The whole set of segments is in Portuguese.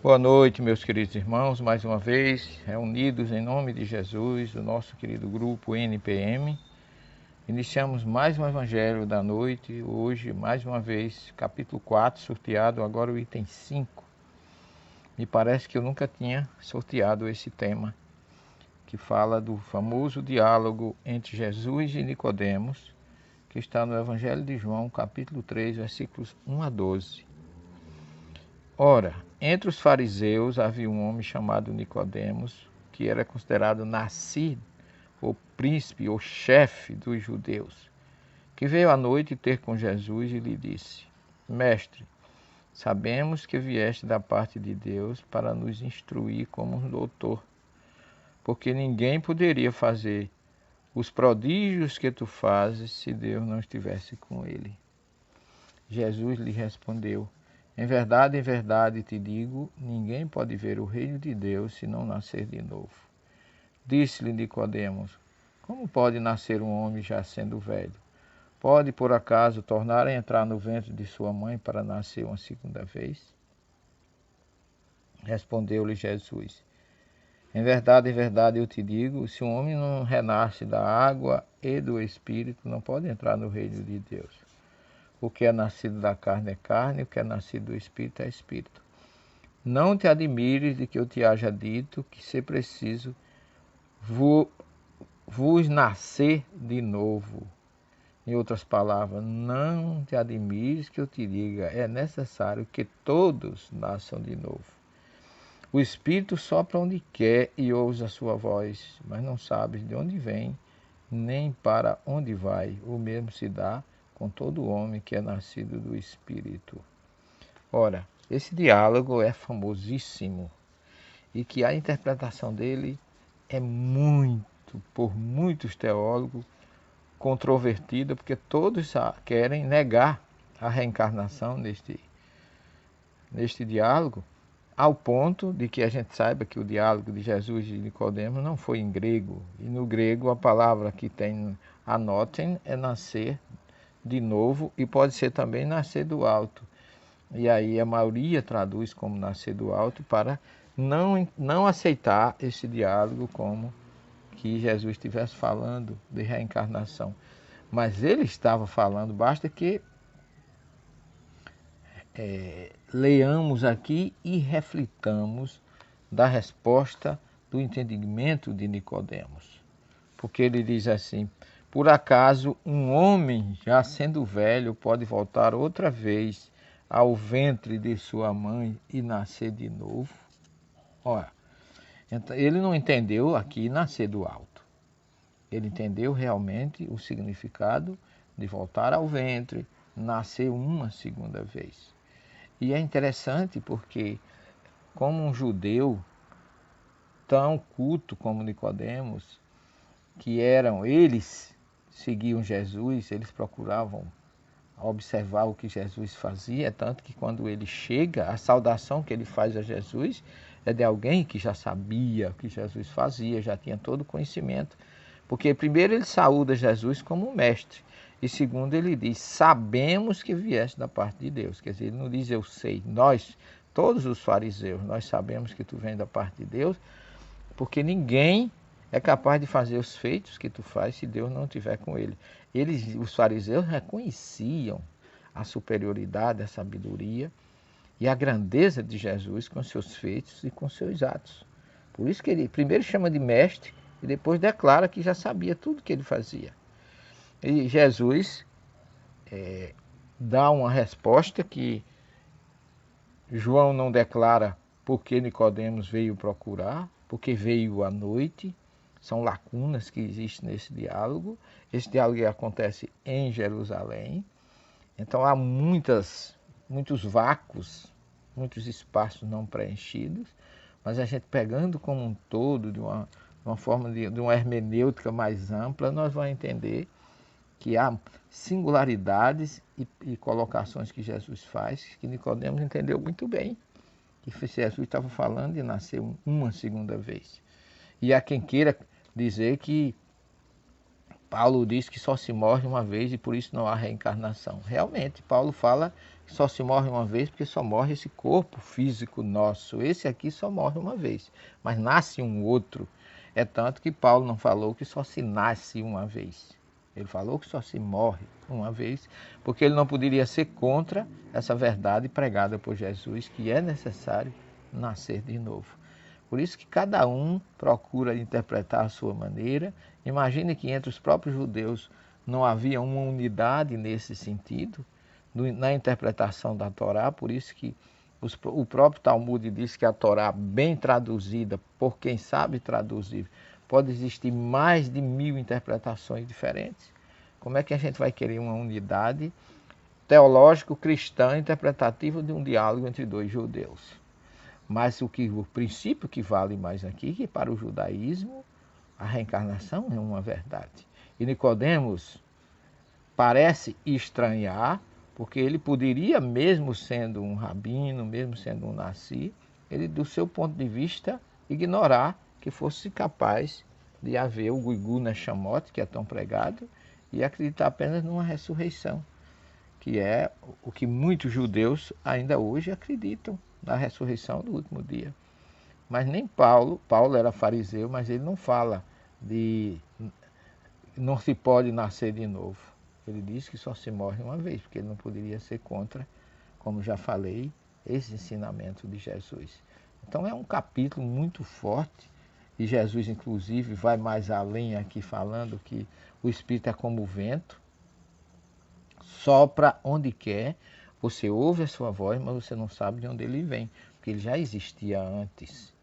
Boa noite, meus queridos irmãos, mais uma vez reunidos em nome de Jesus, do nosso querido grupo NPM. Iniciamos mais um evangelho da noite, hoje, mais uma vez, capítulo 4, sorteado agora o item 5. Me parece que eu nunca tinha sorteado esse tema, que fala do famoso diálogo entre Jesus e Nicodemos, que está no Evangelho de João, capítulo 3, versículos 1 a 12. Ora, entre os fariseus havia um homem chamado Nicodemos, que era considerado nascido, ou príncipe, ou chefe dos judeus, que veio à noite ter com Jesus e lhe disse: Mestre, sabemos que vieste da parte de Deus para nos instruir como um doutor, porque ninguém poderia fazer os prodígios que tu fazes se Deus não estivesse com ele. Jesus lhe respondeu: em verdade te digo, ninguém pode ver o reino de Deus se não nascer de novo. Disse-lhe Nicodemos: como pode nascer um homem já sendo velho? Pode, por acaso, tornar a entrar no ventre de sua mãe para nascer uma segunda vez? Respondeu-lhe Jesus: em verdade eu te digo, se um homem não renasce da água e do Espírito, não pode entrar no reino de Deus. O que é nascido da carne é carne, o que é nascido do Espírito é Espírito. Não te admires de que eu te haja dito que se preciso vos nascer de novo. Em outras palavras, não te admires que eu te diga, é necessário que todos nasçam de novo. O Espírito sopra onde quer e ouve a sua voz, mas não sabes de onde vem, nem para onde vai. O mesmo se dá com todo homem que é nascido do Espírito. Ora, esse diálogo é famosíssimo e que a interpretação dele é por muitos teólogos, controvertida, porque todos querem negar a reencarnação neste diálogo, ao ponto de que a gente saiba que o diálogo de Jesus e Nicodemos não foi em grego, e no grego a palavra que tem anotem é nascer de novo e pode ser também nascer do alto. E aí a maioria traduz como nascer do alto para não aceitar esse diálogo como que Jesus estivesse falando de reencarnação. Mas ele estava falando, basta que leiamos aqui e reflitamos da resposta do entendimento de Nicodemos. Porque ele diz assim: por acaso um homem já sendo velho pode voltar outra vez ao ventre de sua mãe e nascer de novo? Olha, então, ele não entendeu aqui nascer do alto. Ele entendeu realmente o significado de voltar ao ventre, nascer uma segunda vez. E é interessante porque, como um judeu tão culto como Nicodemos, que eles seguiam Jesus, eles procuravam observar o que Jesus fazia, tanto que quando ele chega, a saudação que ele faz a Jesus é de alguém que já sabia o que Jesus fazia, já tinha todo o conhecimento. Porque primeiro ele saúda Jesus como mestre, e segundo ele diz, sabemos que vieste da parte de Deus. Quer dizer, ele não diz eu sei, nós, todos os fariseus, nós sabemos que tu vem da parte de Deus, porque ninguém é capaz de fazer os feitos que tu faz se Deus não estiver com ele. Os fariseus reconheciam a superioridade, a sabedoria e a grandeza de Jesus com seus feitos e com seus atos. Por isso que ele primeiro chama de mestre e depois declara que já sabia tudo que ele fazia. E Jesus dá uma resposta que João não declara porque Nicodemos veio procurar, porque veio à noite. São lacunas que existem nesse diálogo. Esse diálogo acontece em Jerusalém. Então há muitos vácuos, muitos espaços não preenchidos, mas a gente pegando como um todo, de uma forma de uma hermenêutica mais ampla, nós vamos entender que há singularidades e colocações que Jesus faz, que Nicodemos entendeu muito bem, que Jesus estava falando de nascer uma segunda vez. E há quem queira dizer que Paulo diz que só se morre uma vez e por isso não há reencarnação. Realmente, Paulo fala só se morre uma vez porque só morre esse corpo físico nosso. Esse aqui só morre uma vez, mas nasce um outro. É tanto que Paulo não falou que só se nasce uma vez. Ele falou que só se morre uma vez, porque ele não poderia ser contra essa verdade pregada por Jesus, que é necessário nascer de novo. Por isso que cada um procura interpretar a sua maneira. Imagine que entre os próprios judeus não havia uma unidade nesse sentido, na interpretação da Torá, por isso que o próprio Talmud diz que a Torá, bem traduzida por quem sabe traduzir, pode existir mais de 1000 interpretações diferentes. Como é que a gente vai querer uma unidade teológico-cristã interpretativa de um diálogo entre dois judeus? Mas o princípio que vale mais aqui é que para o judaísmo a reencarnação é uma verdade. E Nicodemos parece estranhar, porque ele poderia, mesmo sendo um rabino, mesmo sendo um nasci, ele, do seu ponto de vista, ignorar que fosse capaz de haver o Guigu Neshamot, que é tão pregado, e acreditar apenas numa ressurreição, que é o que muitos judeus ainda hoje acreditam, na ressurreição do último dia. Mas nem Paulo era fariseu, mas ele não fala de não se pode nascer de novo. Ele diz que só se morre uma vez, porque ele não poderia ser contra, como já falei, esse ensinamento de Jesus. Então é um capítulo muito forte, e Jesus inclusive vai mais além aqui falando que o Espírito é como o vento, sopra onde quer, você ouve a sua voz, mas você não sabe de onde ele vem, porque ele já existia antes.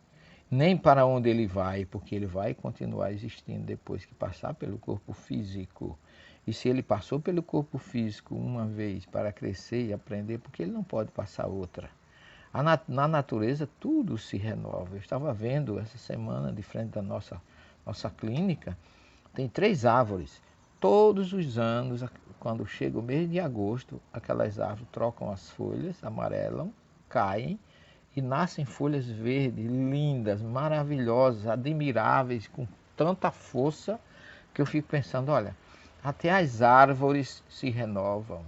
Nem para onde ele vai, porque ele vai continuar existindo depois que passar pelo corpo físico. E se ele passou pelo corpo físico uma vez para crescer e aprender, porque ele não pode passar outra. Na natureza tudo se renova. Eu estava vendo essa semana, de frente da nossa clínica, tem 3 árvores. Todos os anos, quando chega o mês de agosto, aquelas árvores trocam as folhas, amarelam, caem, e nascem folhas verdes, lindas, maravilhosas, admiráveis, com tanta força, que eu fico pensando, olha, até as árvores se renovam.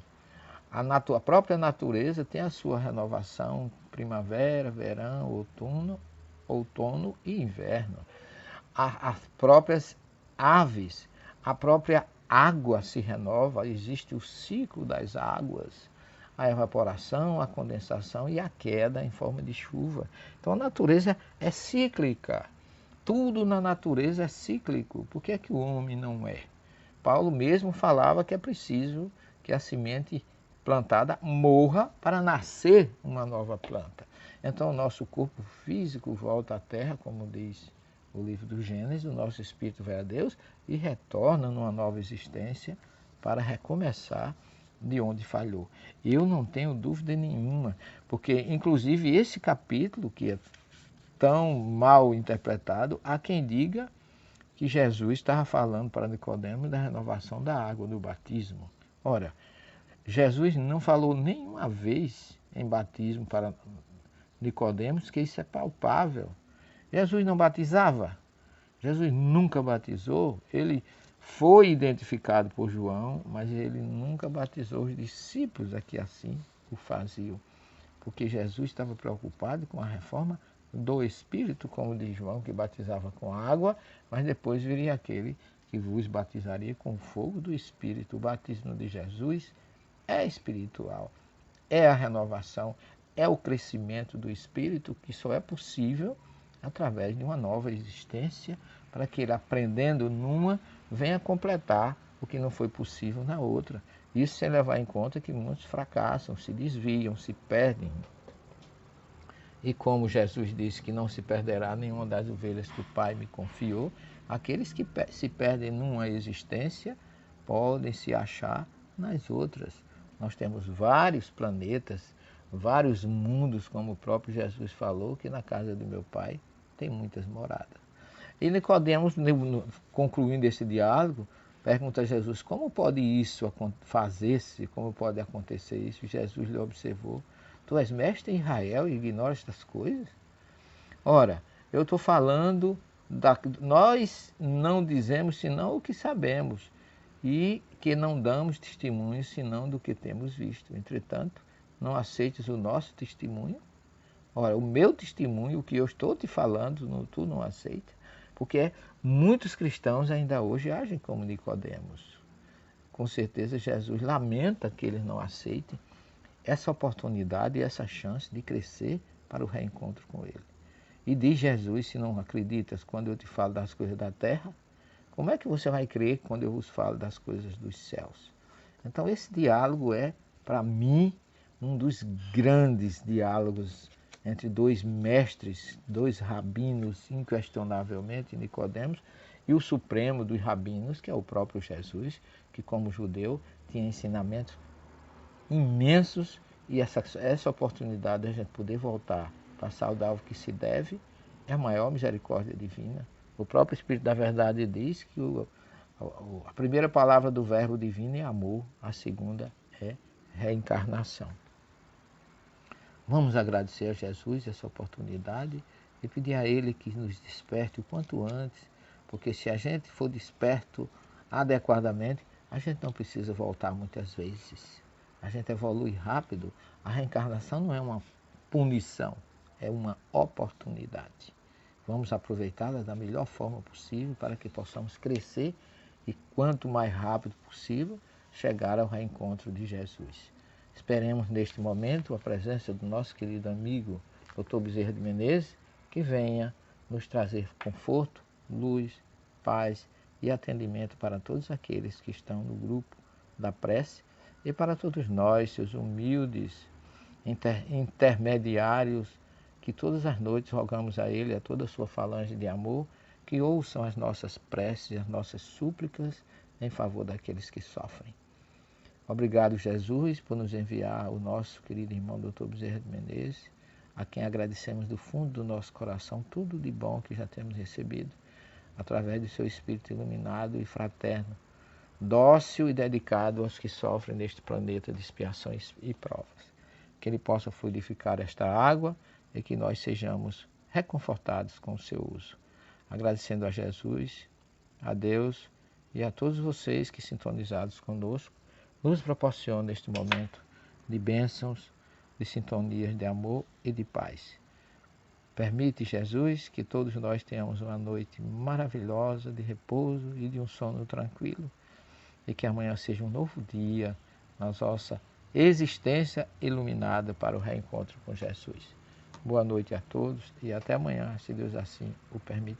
A própria natureza tem a sua renovação, primavera, verão, outono e inverno. As próprias aves, a própria água se renova, existe o ciclo das águas, a evaporação, a condensação e a queda em forma de chuva. Então a natureza é cíclica. Tudo na natureza é cíclico. Por que é que o homem não é? Paulo mesmo falava que é preciso que a semente plantada morra para nascer uma nova planta. Então o nosso corpo físico volta à terra, como diz o livro do Gênesis, o nosso espírito vai a Deus e retorna numa nova existência para recomeçar de onde falhou. Eu não tenho dúvida nenhuma, porque inclusive esse capítulo, que é tão mal interpretado, há quem diga que Jesus estava falando para Nicodemos da renovação da água do batismo. Ora, Jesus não falou nenhuma vez em batismo para Nicodemos, que isso é palpável. Jesus não batizava. Jesus nunca batizou. Ele foi identificado por João, mas ele nunca batizou os discípulos a que assim o faziam. Porque Jesus estava preocupado com a reforma do Espírito, como diz João, que batizava com água, mas depois viria aquele que vos batizaria com o fogo do Espírito. O batismo de Jesus é espiritual, é a renovação, é o crescimento do Espírito, que só é possível através de uma nova existência, para que ele, aprendendo numa, venha completar o que não foi possível na outra. Isso sem levar em conta que muitos fracassam, se desviam, se perdem. E como Jesus disse que não se perderá nenhuma das ovelhas que o Pai me confiou, aqueles que se perdem numa existência podem se achar nas outras. Nós temos vários planetas, vários mundos, como o próprio Jesus falou, que na casa do meu Pai tem muitas moradas. E Nicodemos, concluindo esse diálogo, pergunta a Jesus, como pode isso fazer-se, como pode acontecer isso? Jesus lhe observou, tu és mestre em Israel e ignora estas coisas? Ora, eu estou falando, nós não dizemos senão o que sabemos, e que não damos testemunho senão do que temos visto. Entretanto, não aceites o nosso testemunho? Ora, o meu testemunho, o que eu estou te falando, tu não aceita, porque muitos cristãos ainda hoje agem como Nicodemos. Com certeza Jesus lamenta que eles não aceitem essa oportunidade e essa chance de crescer para o reencontro com Ele. E diz Jesus, se não acreditas quando eu te falo das coisas da terra, como é que você vai crer quando eu vos falo das coisas dos céus? Então esse diálogo é, para mim, um dos grandes diálogos entre dois mestres, dois rabinos, inquestionavelmente, Nicodemos, e o supremo dos rabinos, que é o próprio Jesus, que como judeu tinha ensinamentos imensos, e essa oportunidade de a gente poder voltar para saudar o que se deve é a maior misericórdia divina. O próprio Espírito da Verdade diz que a primeira palavra do verbo divino é amor, a segunda é reencarnação. Vamos agradecer a Jesus essa oportunidade e pedir a Ele que nos desperte o quanto antes, porque se a gente for desperto adequadamente, a gente não precisa voltar muitas vezes. A gente evolui rápido. A reencarnação não é uma punição, é uma oportunidade. Vamos aproveitá-la da melhor forma possível para que possamos crescer e, quanto mais rápido possível, chegar ao reencontro de Jesus. Esperemos neste momento a presença do nosso querido amigo Dr. Bezerra de Menezes, que venha nos trazer conforto, luz, paz e atendimento para todos aqueles que estão no grupo da prece e para todos nós, seus humildes intermediários, que todas as noites rogamos a Ele, a toda a sua falange de amor, que ouçam as nossas preces, as nossas súplicas em favor daqueles que sofrem. Obrigado, Jesus, por nos enviar o nosso querido irmão Dr. Bezerra de Menezes, a quem agradecemos do fundo do nosso coração tudo de bom que já temos recebido, através do seu Espírito iluminado e fraterno, dócil e dedicado aos que sofrem neste planeta de expiações e provas. Que Ele possa fluidificar esta água e que nós sejamos reconfortados com o seu uso. Agradecendo a Jesus, a Deus e a todos vocês que, sintonizados conosco, nos proporciona neste momento de bênçãos, de sintonias de amor e de paz. Permite, Jesus, que todos nós tenhamos uma noite maravilhosa de repouso e de um sono tranquilo, e que amanhã seja um novo dia na nossa existência iluminada para o reencontro com Jesus. Boa noite a todos e até amanhã, se Deus assim o permitir.